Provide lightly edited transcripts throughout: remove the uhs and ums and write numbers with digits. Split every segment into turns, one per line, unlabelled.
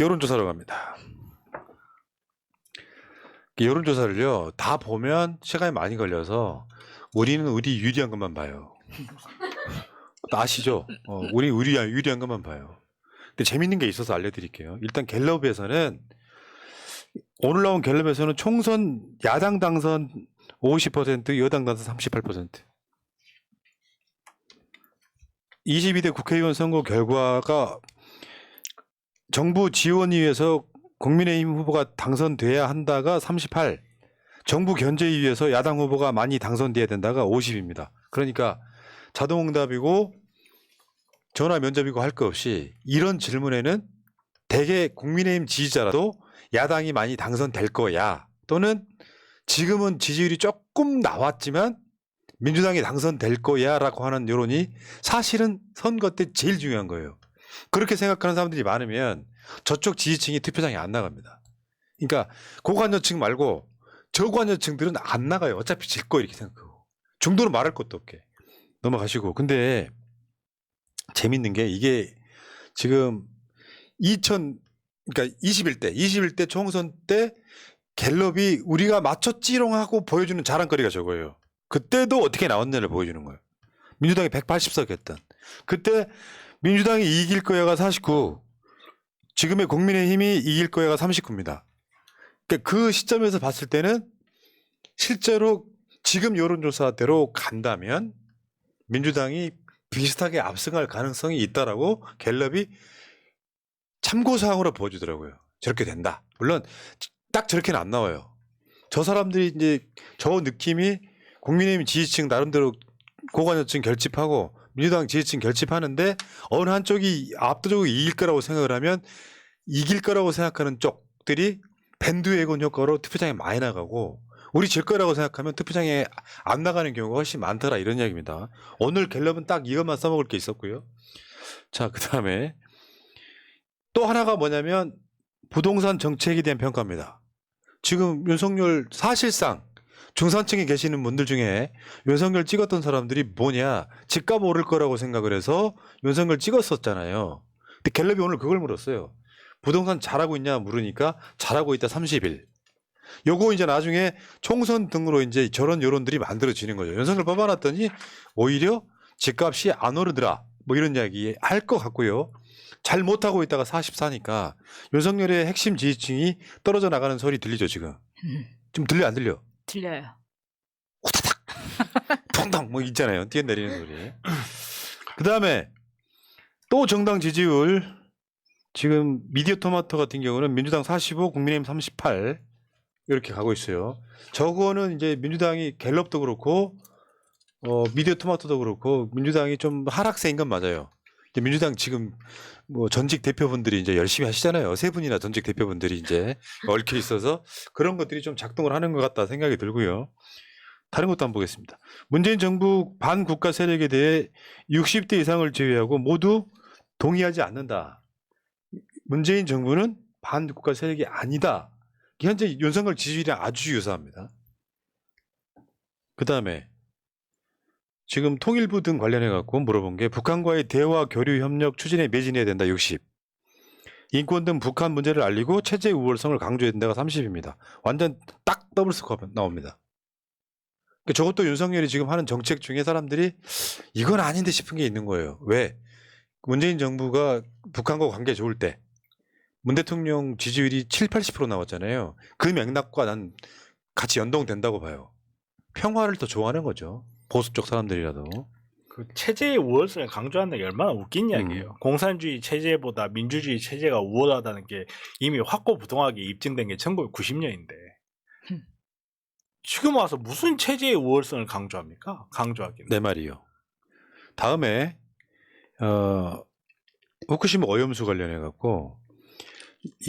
여론조사로 갑니다. 여론조사를요, 다 보면 시간이 많이 걸려서 우리는 우리 유리한 것만 봐요. 아시죠? 우리 유리한 것만 봐요. 근데 재밌는 게 있어서 알려드릴게요. 일단 갤럽에서는, 오늘 나온 갤럽에서는 총선 야당 당선 50%, 여당 당선 38%. 22대 국회의원 선거 결과가 정부 지원위에서 국민의힘 후보가 당선돼야 한다가 38, 정부 견제위에서 야당 후보가 많이 당선돼야 된다가 50입니다. 그러니까 자동응답이고 전화 면접이고 할 거 없이 이런 질문에는 대개 국민의힘 지지자라도 야당이 많이 당선될 거야, 또는 지금은 지지율이 조금 나왔지만 민주당이 당선될 거야 라고 하는 여론이 사실은 선거 때 제일 중요한 거예요. 그렇게 생각하는 사람들이 많으면 저쪽 지지층이 투표장에 안 나갑니다. 그러니까 고관여층 말고 저관여층들은 안 나가요. 어차피 질 거 이렇게 생각하고. 중도는 말할 것도 없게 넘어가시고. 근데 재밌는 게 이게 지금 그러니까 21대 총선 때 갤럽이 우리가 맞췄지롱 하고 보여주는 자랑거리가 저거예요. 그때도 어떻게 나왔냐를 보여주는 거예요. 민주당이 180석 했던. 그때 민주당이 이길 거야가 49, 지금의 국민의힘이 이길 거야가 39입니다. 그러니까 그 시점에서 봤을 때는 실제로 지금 여론조사대로 간다면 민주당이 비슷하게 압승할 가능성이 있다라고 갤럽이 참고사항으로 보여주더라고요. 저렇게 된다. 물론 딱 저렇게는 안 나와요. 저 사람들이 이제 저 느낌이 국민의힘 지지층 나름대로 고관여층 결집하고 민주당 지지층 결집하는데 어느 한쪽이 압도적으로 이길 거라고 생각을 하면 이길 거라고 생각하는 쪽들이 밴드웨건 효과로 투표장에 많이 나가고, 우리 질 거라고 생각하면 투표장에 안 나가는 경우가 훨씬 많더라, 이런 이야기입니다. 오늘 갤럽은 딱 이것만 써먹을 게 있었고요. 자, 그 다음에 또 하나가 뭐냐면 부동산 정책에 대한 평가입니다. 지금 윤석열 사실상 중산층에 계시는 분들 중에 윤석열 찍었던 사람들이 뭐냐, 집값 오를 거라고 생각을 해서 윤석열 찍었었잖아요. 근데 갤럽이 오늘 그걸 물었어요. 부동산 잘하고 있냐 물으니까 잘하고 있다 31. 요거 이제 나중에 총선 등으로 이제 저런 여론들이 만들어지는 거죠. 윤석열 뽑아놨더니 오히려 집값이 안 오르더라, 뭐 이런 이야기 할 것 같고요. 잘 못하고 있다가 44니까 윤석열의 핵심 지지층이 떨어져 나가는 소리 들리죠, 지금? 좀 들려, 안 들려?
들려요.
후다닥 통통 뭐 있잖아요, 뛰어내리는 소리. 그 다음에 또 정당 지지율, 지금 미디어 토마토 같은 경우는 민주당 45, 국민의힘 38 이렇게 가고 있어요. 저거는 이제 민주당이 갤럽도 그렇고 미디어 토마토도 그렇고 민주당이 좀 하락세인 건 맞아요. 이제 민주당 지금 뭐 전직 대표분들이 이제 열심히 하시잖아요. 세 분이나 전직 대표분들이 이제 얽혀 있어서 그런 것들이 좀 작동을 하는 것 같다 생각이 들고요. 다른 것도 한번 보겠습니다. 문재인 정부 반국가 세력에 대해 60대 이상을 제외하고 모두 동의하지 않는다. 문재인 정부는 반국가 세력이 아니다. 현재 윤석열 지지율이랑 아주 유사합니다. 그 다음에 지금 통일부 등 관련해 갖고 물어본 게 북한과의 대화 교류 협력 추진에 매진해야 된다 60. 인권 등 북한 문제를 알리고 체제 우월성을 강조해야 된다가 30입니다. 완전 딱 더블 스코어 나옵니다. 그러니까 저것도 윤석열이 지금 하는 정책 중에 사람들이 이건 아닌데 싶은 게 있는 거예요. 왜? 문재인 정부가 북한과 관계 좋을 때 문 대통령 지지율이 7, 80% 나왔잖아요. 그 맥락과 난 같이 연동된다고 봐요. 평화를 더 좋아하는 거죠, 보수 쪽 사람들이라도.
그 체제의 우월성을 강조하는 게 얼마나 웃긴 이야기예요. 공산주의 체제보다 민주주의 체제가 우월하다는 게 이미 확고부동하게 입증된 게 1990년인데 지금 와서 무슨 체제의 우월성을 강조합니까? 강조하기는.
내 말이요. 다음에 후쿠시마 오염수 관련해 갖고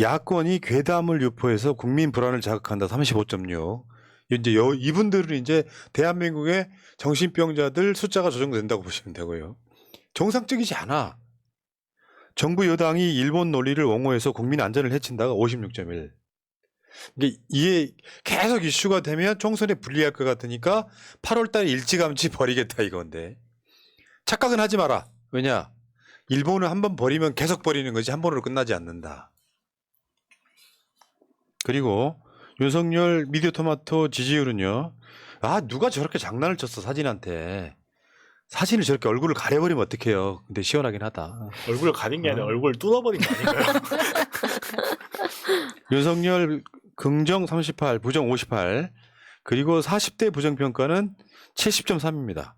야권이 괴담을 유포해서 국민 불안을 자극한다 35.6. 이제 이분들은 이제 대한민국의 정신병자들 숫자가 조정된다고 보시면 되고요. 정상적이지 않아. 정부 여당이 일본 논리를 옹호해서 국민 안전을 해친다가 56.1. 이게 계속 이슈가 되면 총선에 불리할 것 같으니까 8월달에 일찌감치 버리겠다 이건데. 착각은 하지 마라. 왜냐? 일본은 한번 버리면 계속 버리는 거지 한 번으로 끝나지 않는다. 그리고 윤석열 미디어토마토 지지율은요. 아 누가 저렇게 장난을 쳤어 사진한테. 사진을 저렇게 얼굴을 가려버리면 어떡해요. 근데 시원하긴 하다.
얼굴을 가린 게 아니라 얼굴을 뚫어버린 거 아닌가요?
윤석열 긍정 38, 부정 58. 그리고 40대 부정평가는 70.3입니다.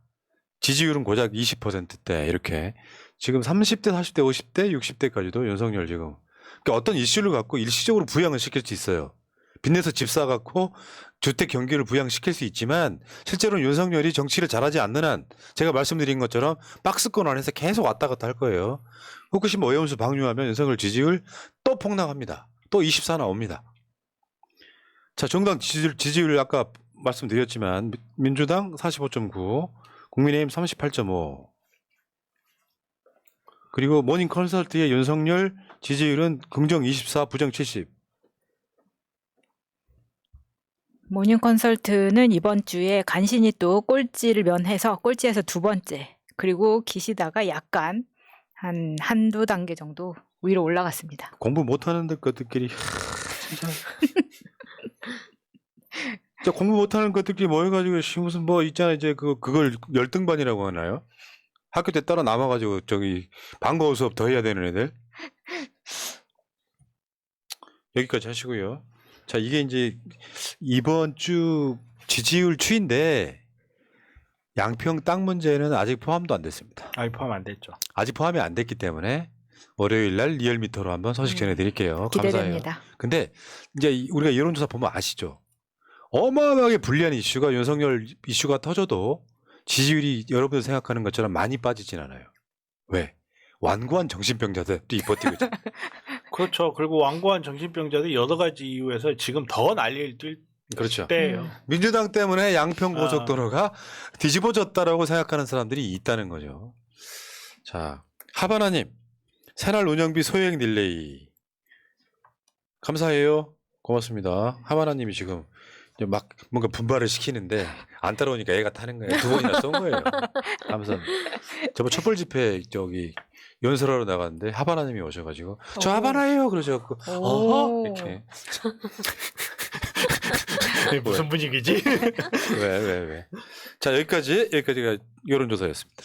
지지율은 고작 20%대 이렇게. 지금 30대, 40대, 50대, 60대까지도 윤석열 지금. 그러니까 어떤 이슈를 갖고 일시적으로 부양을 시킬 수 있어요. 빚내서 집 사갖고 주택 경기를 부양시킬 수 있지만 실제로는 윤석열이 정치를 잘하지 않는 한 제가 말씀드린 것처럼 박스권 안에서 계속 왔다 갔다 할 거예요. 혹시 뭐 오염수 방류하면 윤석열 지지율 또 폭락합니다. 또 24 나옵니다. 자, 정당 지지율 아까 말씀드렸지만 민주당 45.9, 국민의힘 38.5. 그리고 모닝 컨설트의 윤석열 지지율은 긍정 24, 부정 70.
모닝 컨설트는 이번 주에 간신히 또 꼴찌를 면해서 꼴찌에서 두 번째, 그리고 기시다가 약간 한두 단계 정도 위로 올라갔습니다.
공부 못하는 것들끼리 진짜. 진짜 공부 못하는 것들끼리 모여가지고 무슨 뭐 있잖아 이제 그걸 열등반이라고 하나요? 학교 때 따라 남아가지고 저기 방과후 수업 더 해야 되는 애들. 여기까지 하시고요. 자, 이게 이제 이번 주 지지율 추인데 양평 땅 문제는 아직 포함도 안 됐습니다.
아니 포함 안 됐죠.
아직 포함이 안 됐기 때문에 월요일 날 리얼미터로 한번 소식 전해드릴게요. 감사해요.
기대됩니다.
근데 이제 우리가 여론조사 보면 아시죠? 어마어마하게 불리한 이슈가 윤석열 이슈가 터져도 지지율이 여러분들 생각하는 것처럼 많이 빠지진 않아요. 왜? 완고한 정신병자들이 버티고 있죠.
그렇죠. 그리고 완고한 정신병자들이 여러 가지 이유에서 지금 더 난리를 뛸
그렇죠.
때예요.
민주당 때문에 양평 고속도로가 뒤집어졌다라고 생각하는 사람들이 있다는 거죠. 자, 하바나님, 새날 운영비 소액 딜레이 감사해요. 고맙습니다. 하바나님이 지금 이제 막 뭔가 분발을 시키는데 안 따라오니까 애가 타는 거예요. 두 번이나 쏜 거예요. 감사합니다. 저번 촛불 집회 저기 연설하러 나갔는데 하바나님이 오셔가지고 저
오.
하바나예요. 그러셔갖고
오.
이렇게
무슨 분위기지?
왜. 자 여기까지가 여론조사였습니다.